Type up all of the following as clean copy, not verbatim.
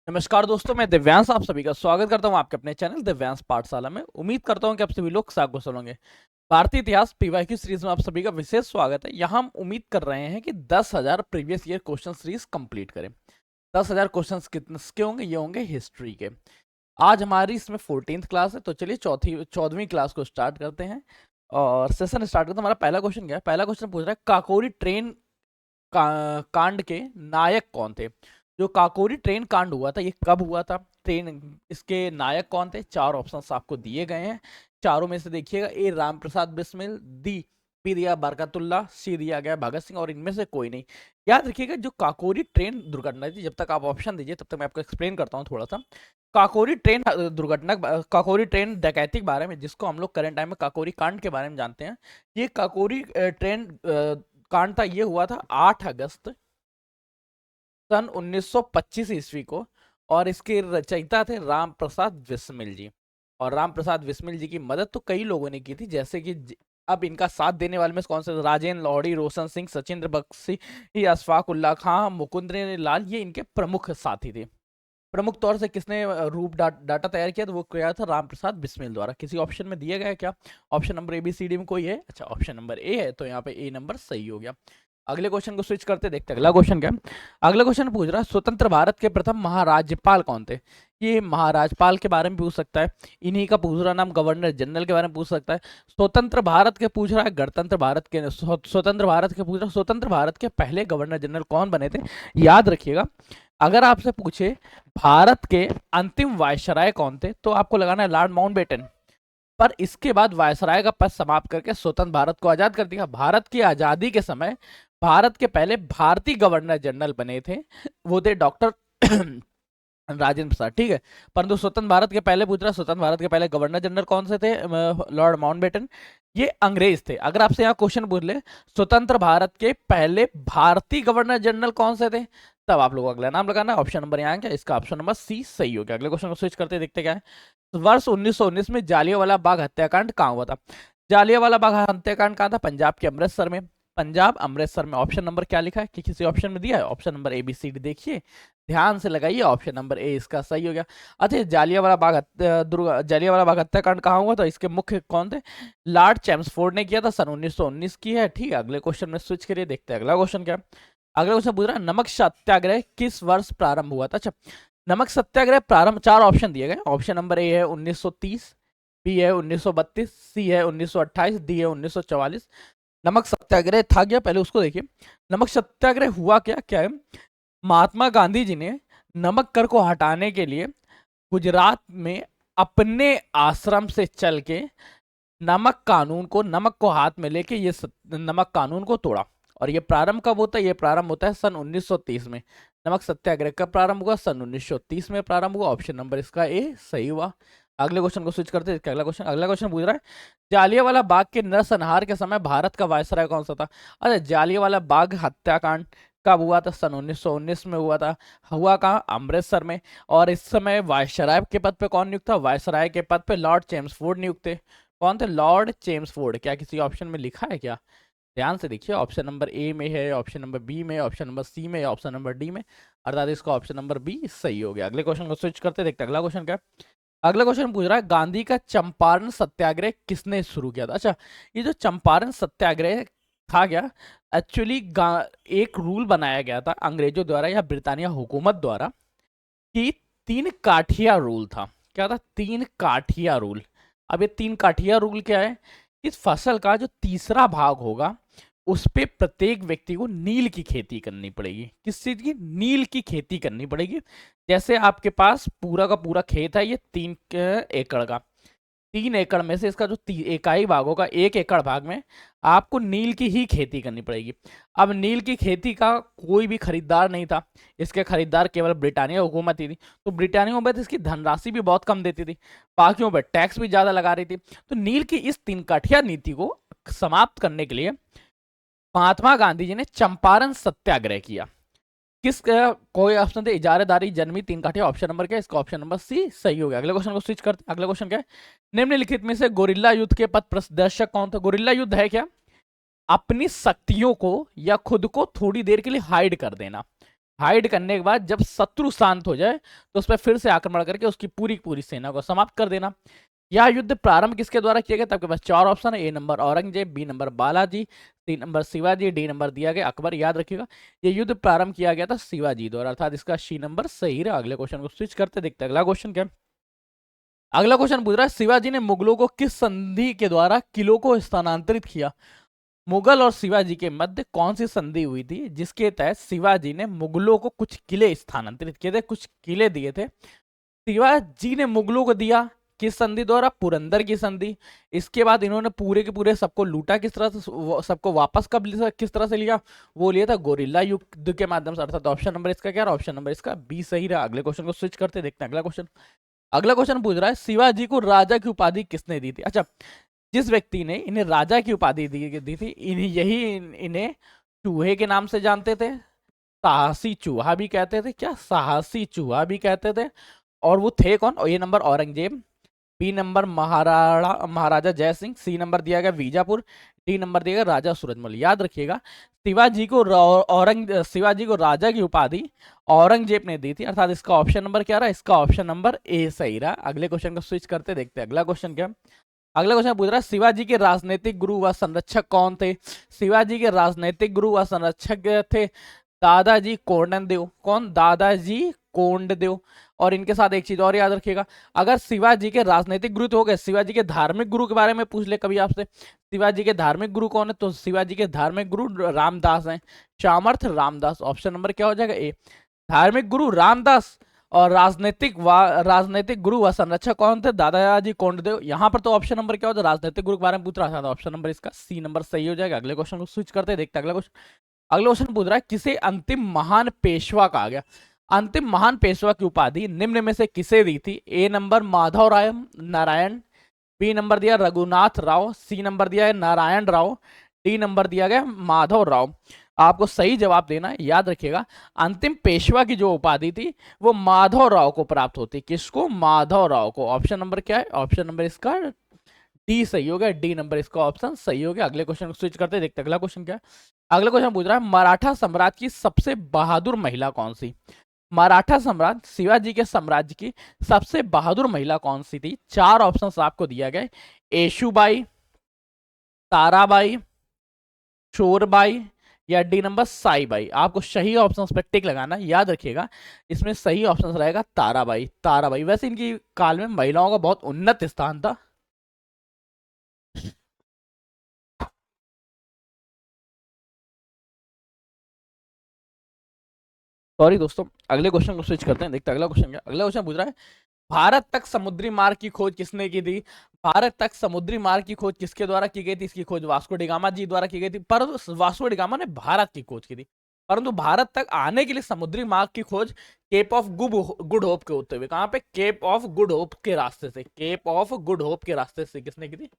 नमस्कार दोस्तों, मैं दिव्यांश आप सभी का स्वागत करता हूं आपके अपने चैनल दिव्यांश पाठशाला में। उम्मीद करता हूं कि आप सभी लोग कुशल होंगे। भारतीय इतिहास पीवाईक्यू सीरीज में आप सभी का विशेष स्वागत है। यहां हम उम्मीद कर रहे हैं कि 10,000 previous year question series complete करें। 10,000 क्वेश्चन कितने होंगे? ये होंगे हिस्ट्री के। आज हमारी इसमें 14th क्लास है, तो चलिए 14वीं क्लास को स्टार्ट करते हैं और सेशन स्टार्ट करते हैं। हमारा पहला क्वेश्चन क्या है? पहला क्वेश्चन पूछ रहा है काकोरी ट्रेन कांड के नायक कौन थे? जो काकोरी ट्रेन कांड हुआ था, ये कब हुआ था? ट्रेन इसके नायक कौन थे? चार ऑप्शंस आपको दिए गए हैं। चारों में से देखिएगा, ए रामप्रसाद बिस्मिल, दी बी दिया बरकतुल्ला, सी दिया गया भगत सिंह और इनमें से कोई नहीं। याद रखिएगा, जो काकोरी ट्रेन दुर्घटना थी, जब तक आप ऑप्शन दीजिए तब तक मैं आपको एक्सप्लेन करता हूँ थोड़ा सा। काकोरी ट्रेन दुर्घटना, काकोरी ट्रेन डकैती के बारे में, जिसको हम लोग करंट टाइम में काकोरी कांड के बारे में जानते हैं। ये काकोरी ट्रेन कांड था, ये हुआ था 8 अगस्त सन 1925 ईस्वी को। और इसके रचयिता थे राम प्रसाद बिस्मिल जी। और राम प्रसाद बिस्मिल जी की मदद तो कई लोगों ने की थी, जैसे कि अब इनका साथ देने वाले में कौन से? राजेंद्र लाहौरी, रोशन सिंह, सचिंद्र बख्शी, अशफाक उल्ला खां, मुकुंद लाल, ये इनके प्रमुख साथी थे। प्रमुख तौर से किसने रूप डाटा तैयार किया? तो वो किया था राम प्रसाद बिस्मिल द्वारा। किसी ऑप्शन में दिया गया क्या? Option number A B C D में कोई है? अच्छा, ऑप्शन नंबर ए है, तो यहाँ पे ए नंबर सही हो गया। अगले क्वेश्चन को स्विच करते देखते अगला क्वेश्चन क्या है। अगला क्वेश्चन पूछ रहा है स्वतंत्र भारत के प्रथम महाराज्यपाल कौन थे? ये महाराजपाल के बारे में पूछ सकता है, इन्हीं का पूछ रहा नाम गवर्नर जनरल के बारे में पूछ सकता है, स्वतंत्र भारत के पूछ रहा है, गणतंत्र भारत के, स्वतंत्र भारत के पूछ रहा है, स्वतंत्र भारत के पहले गवर्नर जनरल कौन बने थे? याद रखिएगा, अगर आपसे पूछे भारत के अंतिम वायसराय कौन थे, तो आपको लगाना है लॉर्ड माउंटबेटन। पर इसके बाद वायसराय का पद समाप्त करके स्वतंत्र भारत को आजाद कर दिया। भारत की आजादी के समय भारत के पहले भारतीय गवर्नर जनरल बने थे, वो थे डॉक्टर राजेंद्र प्रसाद। ठीक है, परंतु स्वतंत्र भारत के पहले पूछ रहा, स्वतंत्र भारत के पहले गवर्नर जनरल कौन से थे? Lord Mountbatten. ये अंग्रेज थे। अगर आपसे यहाँ क्वेश्चन पूछ ले स्वतंत्र भारत के पहले भारतीय गवर्नर जनरल कौन से थे, तब आप लोग अगला नाम लगाना। ऑप्शन नंबर यहाँ क्या? इसका ऑप्शन नंबर सी सही हो गया। अगले क्वेश्चन को स्विच करते देखते क्या है। वर्ष 1919 में जालियांवाला बाग हत्याकांड कहाँ हुआ था? जालियांवाला बाग हत्याकांड कहाँ था? पंजाब के अमृतसर में। पंजाब अमृतसर में। ऑप्शन नंबर क्या लिखा है कि किसी ऑप्शन में दिया है? Option number A B C D देखिए, ध्यान से लगाइए। ऑप्शन नंबर ए इसका सही हो गया। अच्छा, जालियांवाला बाग हत्याकांड कहाँ हुआ था? इसके मुख्य कौन थे? लॉर्ड चैम्सफोर्ड ने किया था, सन 1919 की है। ठीक है, अगले क्वेश्चन में स्विच करिए, देखते हैं अगला क्वेश्चन क्या। अगला क्वेश्चन पूछ रहा है नमक सत्याग्रह किस वर्ष प्रारंभ हुआ था? अच्छा, नमक सत्याग्रह प्रारंभ, चार ऑप्शन दिए गए। ऑप्शन नंबर ए है 1930, बी है 1932, सी है 1928, डी है 1944। नमक सत्याग्रह था क्या, पहले उसको देखिए। नमक सत्याग्रह हुआ क्या क्या है? महात्मा गांधी जी ने नमक कर को हटाने के लिए गुजरात में अपने आश्रम से चल के नमक कानून को, नमक को हाथ में लेके ये नमक कानून को तोड़ा। और ये प्रारंभ कब होता है? ये प्रारंभ होता है सन 1930 में। नमक सत्याग्रह कब प्रारंभ हुआ? सन 1930 में प्रारंभ हुआ। ऑप्शन नंबर इसका ए सही हुआ। अगले क्वेश्चन को स्विच करते हैं। अगला क्वेश्चन पूछ रहा है जालियांवाला बाग के नरसंहार के समय भारत का वायसराय कौन सा था? अरे, जालियांवाला बाग हत्याकांड कब हुआ था? सन 1919 में हुआ था। हुआ कहाँ? अमृतसर में। और इस समय वायसराय के पद पे कौन नियुक्त था? वायसराय के पद पे लॉर्ड चेम्सफोर्ड नियुक्त थे। कौन थे? Lord Chelmsford. क्या किसी ऑप्शन में लिखा है क्या? ध्यान से देखिए, ऑप्शन नंबर ए में है, ऑप्शन नंबर बी में, ऑप्शन नंबर सी में, ऑप्शन नंबर डी में, अर्थात इसका ऑप्शन नंबर बी सही हो गया। अगले क्वेश्चन को स्विच करते देखते अगला क्वेश्चन क्या है। अगला क्वेश्चन पूछ रहा है गांधी का चंपारण सत्याग्रह किसने शुरू किया था? अच्छा, ये जो चंपारण सत्याग्रह था क्या, एक्चुअली एक रूल बनाया गया था अंग्रेजों द्वारा या ब्रिटानिया हुकूमत द्वारा कि तीन काठिया रूल था। क्या था? तीन काठिया रूल। अब ये तीन काठिया रूल क्या है? इस फसल का जो तीसरा भाग होगा उस पे प्रत्येक व्यक्ति को नील की खेती करनी पड़ेगी। किस चीज की? नील की खेती करनी पड़ेगी। जैसे आपके पास पूरा का पूरा खेत है, ये 3 एकड़ का। 3 एकड़ में से इसका जो इकाई भाग होगा, 1 एकड़ भाग में आपको नील की ही खेती करनी पड़ेगी। अब नील की खेती का कोई भी खरीदार नहीं था, इसके खरीदार केवल ब्रिटानिया हुकूमत ही थी। तो ब्रिटानिया हुकूमत इसकी धनराशि भी बहुत कम देती थी, बाकियों पर टैक्स भी ज्यादा लगा रही थी। तो नील की इस 3 काठिया नीति को समाप्त करने के लिए महात्मा गांधी जी ने चंपारण सत्याग्रह किया। कोई ऑप्शन थे? इजारेदारी जन्मी 3 काठिया। ऑप्शन नंबर क्या है? इसका ऑप्शन नंबर सी सही हो गया। अगले क्वेश्चन को स्विच करते हैं। अगला क्वेश्चन क्या है? निम्नलिखित में से गोरिल्ला युद्ध के पथ प्रदर्शक कौन था? गोरिल्ला युद्ध है क्या? अपनी शक्तियों को या खुद को थोड़ी देर के लिए हाइड कर देना। हाइड करने के बाद जब शत्रु शांत हो जाए तो उस पर फिर से आक्रमण करके उसकी पूरी पूरी सेना को समाप्त कर देना। यह युद्ध प्रारंभ किसके द्वारा किया गया? तब आपके पास चार ऑप्शन है, A number Aurangzeb, B number Balaji, C number Shivaji, D number दिया गया अकबर। याद रखिएगा ये युद्ध प्रारंभ किया गया था शिवाजी द्वारा, अर्थात इसका सी नंबर सही रहा। अगले क्वेश्चन को स्विच करते देखते अगला क्वेश्चन क्या है। अगला क्वेश्चन पूछ रहा है शिवाजी ने मुगलों को किस संधि के द्वारा किलों को स्थानांतरित किया? मुगल और शिवाजी के मध्य कौन सी संधि हुई थी जिसके तहत शिवाजी ने मुगलों को कुछ किले स्थानांतरित किए थे, कुछ किले दिए थे? शिवाजी ने मुगलों को दिया किस संधि द्वारा? पुरंदर की संधि। इसके बाद इन्होंने पूरे के पूरे सबको लूटा किस तरह से, सबको वापस कब किस तरह से लिया? वो लिया था गोरिल्ला युद्ध के माध्यम से, अर्थात ऑप्शन नंबर इसका क्या रहा? ऑप्शन नंबर इसका बी सही रहा। अगले क्वेश्चन को स्विच करते देखते हैं अगला क्वेश्चन। अगला क्वेश्चन पूछ रहा है शिवाजी को राजा की उपाधि किसने दी थी? अच्छा, जिस व्यक्ति ने इन्हें राजा की उपाधि दी थी इन्हें चूहे के नाम से जानते थे, साहसी चूहा भी कहते थे। क्या? साहसी चूहा भी कहते थे। और वो थे कौन? और ये नंबर औरंगजेब, बी नंबर महाराजा जय सिंह, सी नंबर दिया गया बीजापुर, डी नंबर दिया गया राजा सूरजमल। याद रखिएगा शिवाजी को राजा की उपाधि औरंगजेब ने दी थी, अर्थात इसका ऑप्शन नंबर क्या रहा? इसका ऑप्शन नंबर ए सही रहा। अगले क्वेश्चन को स्विच करते देखते हैं अगला क्वेश्चन क्या। अगला क्वेश्चन पूछ रहा है शिवाजी के राजनीतिक गुरु व संरक्षक कौन थे? शिवाजी के राजनीतिक गुरु व संरक्षक थे दादाजी कोंडदेव। कौन? दादाजी कोंडदेव। और इनके साथ एक चीज और याद रखिएगा, अगर शिवाजी के राजनीतिक गुरु तो हो गए, शिवाजी के धार्मिक गुरु के बारे में पूछ ले कभी आपसे, शिवाजी के धार्मिक गुरु कौन है? तो शिवाजी के धार्मिक गुरु रामदास हैं, सामर्थ रामदास। ऑप्शन नंबर क्या हो जाएगा? ए। धार्मिक गुरु रामदास और राजनीतिक गुरु व संरक्षक कौन थे? दादाजी कोंडदेव। यहाँ पर तो ऑप्शन नंबर क्या होता है? राजनीतिक गुरु के बारे में पूछ रहा था, ऑप्शन नंबर इसका सी नंबर सही हो जाएगा। अगले क्वेश्चन को स्विच करते देखते हैं अगला क्वेश्चन। अगला क्वेश्चन पूछ रहा है किसे अंतिम महान पेशवा कहा गया? अंतिम महान पेशवा की उपाधि निम्न में से किसे दी थी? ए number Madhav Rai Narayan, B number दिया रघुनाथ राव, सी नंबर दिया है नारायण राव, डी नंबर दिया गया माधव राव। आपको सही जवाब देना है। याद रखिएगा अंतिम पेशवा की जो उपाधि थी वो माधव राव को प्राप्त होती। किसको? माधव राव को। ऑप्शन नंबर क्या है? ऑप्शन नंबर इसका डी सही हो गया, डी नंबर इसका ऑप्शन सही हो गया। अगले क्वेश्चन को स्विच करते देखते अगला क्वेश्चन क्या है। अगला क्वेश्चन पूछ रहा है मराठा साम्राज्य की सबसे बहादुर महिला कौन सी? मराठा साम्राज्य शिवाजी के साम्राज्य की सबसे बहादुर महिला कौन सी थी? चार ऑप्शंस आपको दिया गया, येशुबाई, ताराबाई, शोरबाई या डी नंबर साईबाई। आपको सही ऑप्शंस पे टिक लगाना। याद रखिएगा इसमें सही ऑप्शन रहेगा ताराबाई। ताराबाई वैसे इनकी काल में महिलाओं का बहुत उन्नत स्थान था। सॉरी दोस्तों, अगले क्वेश्चन को स्विच करते हैं देखते हैं अगला क्वेश्चन क्या। अगला क्वेश्चन पूछ रहा है भारत तक समुद्री मार्ग की खोज किसने की थी? भारत तक समुद्री मार्ग की खोज किसके द्वारा की गई थी? इसकी खोज वास्को डिगामा जी द्वारा की गई थी, पर वास्को डिगामा ने भारत की खोज की थी, परंतु भारत तक आने के लिए समुद्री मार्ग की खोज केप ऑफ गुड होप के होते हुए, कहां पे? केप ऑफ गुड होप के रास्ते से। केप ऑफ गुड होप के रास्ते से किसने की थी?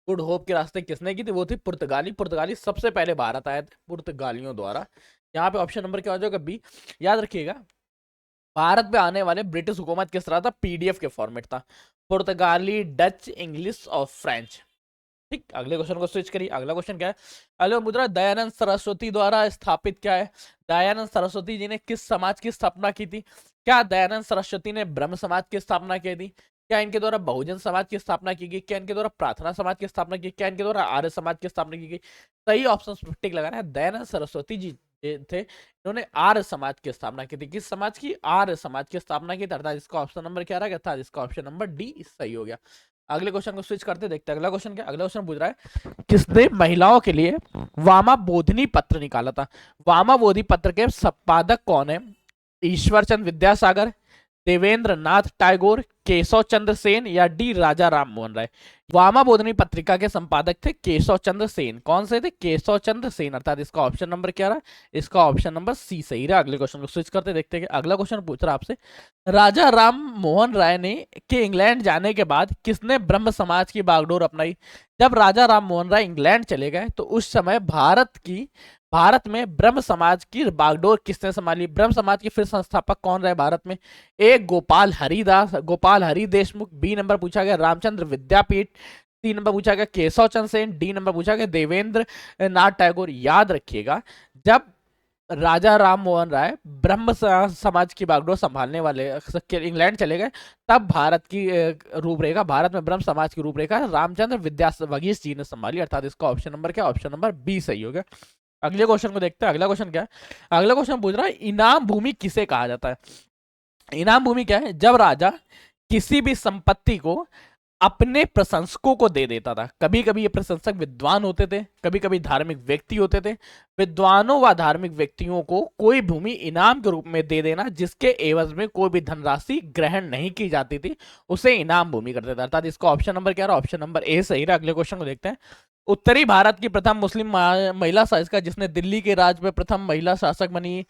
गुड होप के रास्ते किसने की थी? वो थी पुर्तगाली। पुर्तगाली सबसे पहले भारत आए थे पुर्तगालियों द्वारा। यहाँ पे ऑप्शन नंबर क्या हो जाएगा? बी। याद रखिएगा भारत पे आने वाले ब्रिटिश हुकूमत किस तरह था? पीडीएफ के फॉर्मेट था, पुर्तगाली, डच, इंग्लिश और फ्रेंच। ठीक, अगले क्वेश्चन को स्विच करिए। अगला क्वेश्चन क्या है? अगला मुद्रा दयानंद सरस्वती द्वारा स्थापित क्या है? दयानंद सरस्वती जी ने किस समाज की स्थापना की थी? क्या दयानंद सरस्वती ने ब्रह्म समाज की स्थापना की थी? क्या इनके द्वारा बहुजन समाज की स्थापना की गई? क्या इनके द्वारा प्रार्थना समाज की स्थापना की? क्या इनके द्वारा आर्य समाज की स्थापना की गई? सही ऑप्शन टिक लगाना है। दयानंद सरस्वती जी थे, इन्होंने आर्य समाज की स्थापना की थी। किस समाज की? आर्य समाज की स्थापना की थी, अर्थात इसका ऑप्शन नंबर क्या रहा? था इसका ऑप्शन नंबर डी सही हो गया। अगले क्वेश्चन को स्विच करते देखते हैं अगला क्वेश्चन क्या। अगला क्वेश्चन पूछ रहा है किसने महिलाओं के लिए वामा बोधिनी पत्र निकाला था? वामा बोधि पत्र के संपादक कौन है? ईश्वर चंद्र विद्यासागर, देवेंद्र नाथ टैगोर, केशव चंद्र सेन या डी राजा राम मोहन राय। वामा बोधनी पत्रिका के संपादक थे केशव चंद्र सेन। कौन से थे? केशव चंद्र सेन, अर्थात इसका ऑप्शन नंबर क्या रहा? इसका ऑप्शन नंबर सी सही रहा। अगले क्वेश्चन को स्विच करते देखते हैं अगला क्वेश्चन पूछ रहा आपसे राजा राम मोहन राय ने के इंग्लैंड जाने के बाद किसने ब्रह्म समाज की बागडोर अपनाई? जब राजा राम मोहन राय इंग्लैंड चले गए तो उस समय भारत में ब्रह्म समाज की बागडोर किसने संभाली? ब्रह्म समाज के फिर संस्थापक कौन रहे भारत में? ए गोपाल हरि देशमुख, बी नंबर पूछा गया रामचंद्र विद्यापीठ, सी नंबर पूछा गया केशव चंद्र सेन, डी नंबर पूछा गया देवेंद्र नाथ टैगोर। याद रखिएगा जब राजा राम मोहन राय ब्रह्म समाज की बागडोर संभालने वाले इंग्लैंड चले गए, तब भारत की रूपरेखा, भारत में ब्रह्म समाज की रूपरेखा रामचंद्र विद्यावगीश जी ने संभाली, अर्थात इसका ऑप्शन नंबर क्या, ऑप्शन नंबर बी सही हो गया। अगले क्वेश्चन को देखते हैं। अगला क्वेश्चन क्या है? अगला क्वेश्चन पूछ रहा है इनाम भूमि किसे कहा जाता है। इनाम भूमि क्या है? जब राजा किसी भी संपत्ति को अपने प्रशंसकों को दे देता था। कभी कभी ये प्रशंसक विद्वान होते थे, कभी कभी धार्मिक व्यक्ति होते थे। विद्वानों व धार्मिक व्यक्तियों को कोई भूमि इनाम के रूप में दे देना जिसके एवज में कोई भी धनराशि ग्रहण नहीं की जाती थी, उसे इनाम भूमि करते थे। अर्थात इसका ऑप्शन नंबर क्या रहा? ऑप्शन नंबर ए सही रहा। अगले क्वेश्चन को देखते हैं। उत्तरी भारत की प्रथम मुस्लिम महिला शासिका जिसने दिल्ली के राज में प्रथम महिला शासक बनी।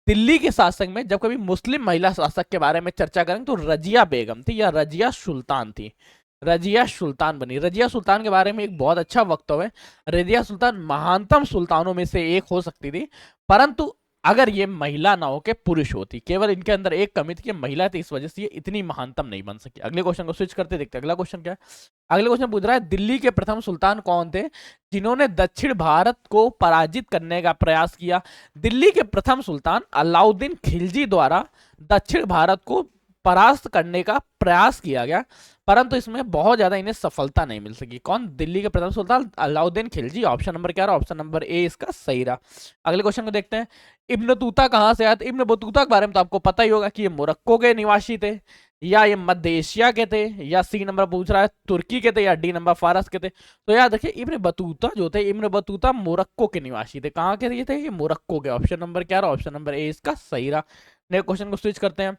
दिल्ली के शासक में जब कभी मुस्लिम महिला शासक के बारे में चर्चा करें तो रजिया बेगम थी या रजिया सुल्तान थी। रजिया सुल्तान बनी। रजिया सुल्तान के बारे में एक बहुत अच्छा वक्तव्य है। रजिया सुल्तान महानतम सुल्तानों में से एक हो सकती थी, परंतु अगर ये महिला ना हो के पुरुष होती। केवल इनके अंदर एक कमी थी कि महिला थी, इस वजह से ये इतनी महानतम नहीं बन सकी। अगले क्वेश्चन को स्विच करते देखते हैं। अगला क्वेश्चन क्या है? अगले क्वेश्चन पूछ रहा है दिल्ली के प्रथम सुल्तान कौन थे जिन्होंने दक्षिण भारत को पराजित करने का प्रयास किया। दिल्ली के प्रथम सुल्तान अलाउद्दीन खिलजी द्वारा दक्षिण भारत को परास्त करने का प्रयास किया गया, परंतु इसमें बहुत ज्यादा इन्हें सफलता नहीं मिल सकी। कौन? दिल्ली के प्रथम सुल्तान अलाउद्दीन खिलजी। ऑप्शन नंबर क्या रहा? ऑप्शन नंबर ए इसका सही रहा। अगले क्वेश्चन को देखते हैं। इब्न बतूता कहां से आया? इब्न बतूता के बारे में तो आपको पता ही होगा कि ये मोरक्को के निवासी थे, या ये मध्य एशिया के थे, या सी नंबर पूछ रहा है तुर्की के थे, या डी नंबर फारस के थे। तो याद रखिए इब्न बतूता जो थे, इब्न बतूता मोरक्को के निवासी थे। कहाँ के ये थे? ये मोरक्को के। ऑप्शन नंबर क्या रहा? ऑप्शन नंबर ए इसका सही रहा। नेक्स्ट क्वेश्चन को स्विच करते हैं।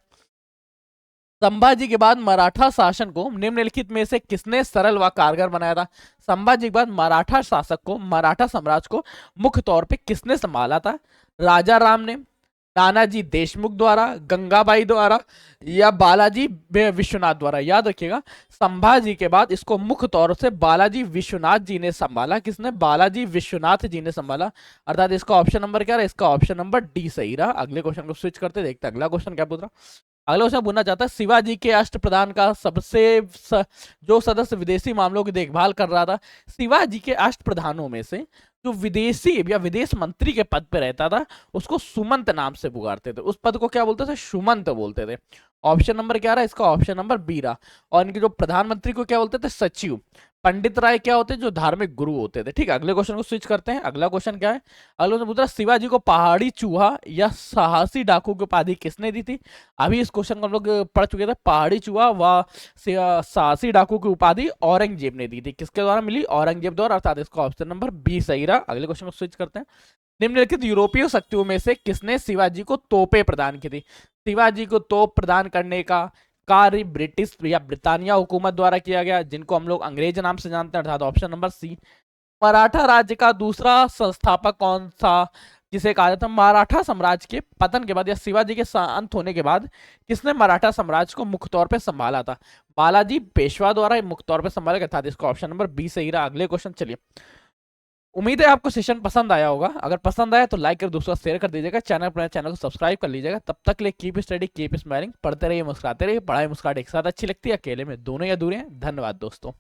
संभाजी के बाद मराठा शासन को निम्नलिखित में से किसने सरल व कारगर बनाया था? संभाजी के बाद मराठा शासक को, मराठा साम्राज्य को मुख्य तौर पे किसने संभाला था? राजा राम ने, नानाजी देशमुख द्वारा, गंगाबाई द्वारा, या बालाजी विश्वनाथ द्वारा। याद रखिएगा संभाजी के बाद इसको मुख्य तौर से बालाजी विश्वनाथ जी ने संभाला। किसने? बालाजी विश्वनाथ जी ने संभाला। अर्थात इसका ऑप्शन नंबर क्या रहा? इसका ऑप्शन नंबर डी सही रहा। अगले क्वेश्चन को स्विच करते देखते हैं। अगला क्वेश्चन क्या पूछ रहा? अगला क्वेश्चन पूछना चाहता है शिवाजी के अष्टप्रधान का जो सदस्य विदेशी मामलों की देखभाल कर रहा था। शिवाजी के अष्टप्रधानों में से जो विदेशी या विदेश मंत्री के पद पे रहता था उसको सुमंत नाम से पुकारते थे। उस पद को क्या बोलते थे? सुमंत बोलते थे। ऑप्शन नंबर क्या रहा? इसका ऑप्शन नंबर बी रहा। और इनके जो प्रधानमंत्री को क्या बोलते थे? सचिव। पंडित राय क्या होते? जो धार्मिक गुरु होते थे। ठीक है, अगले क्वेश्चन को स्विच करते हैं। अगला क्वेश्चन क्या है? अगला क्वेश्चन पूछा शिवाजी को पहाड़ी चूहा या साहसी डाकू की उपाधि किसने दी थी? अभी इस क्वेश्चन को हम लोग पढ़ चुके थे। पहाड़ी चूहा व साहसी डाकू की उपाधि औरंगजेब ने दी थी। किसके द्वारा मिली? औरंगजेब द्वारा। अर्थात इसका ऑप्शन नंबर बी सही रहा। अगले क्वेश्चन को स्विच करते हैं। निम्नलिखित यूरोपीय शक्तियों में से किसने शिवाजी को तोपें प्रदान की थी? शिवाजी को तोप प्रदान करने का कार्य ब्रिटिश या ब्रिटानिया हुकूमत द्वारा किया गया, जिनको हम लोग अंग्रेज नाम से जानते हैं। अर्थात ऑप्शन नंबर सी। मराठा राज्य का दूसरा संस्थापक कौन था जिसे कहा जाता है? मराठा साम्राज्य के पतन के बाद या शिवाजी के अंत होने के बाद किसने मराठा साम्राज्य को मुख्य तौर पे संभाला था? बालाजी पेशवा द्वारा मुख्य तौर पे संभाला गया था। इसका ऑप्शन नंबर बी सही रहा। अगले क्वेश्चन चलिए। उम्मीद है आपको सेशन पसंद आया होगा। अगर पसंद आया तो लाइक कर दोस्तों शेयर कर दीजिएगा। चैनल को सब्सक्राइब कर लीजिएगा। तब तक के लिए कीप स्टडी कीप स्माइलिंग। पढ़ते रहिए, मुस्कुराते रहिए। पढ़ाई मुस्कुराहट एक साथ अच्छी लगती है, अकेले में दोनों या दूर हैं। धन्यवाद दोस्तों।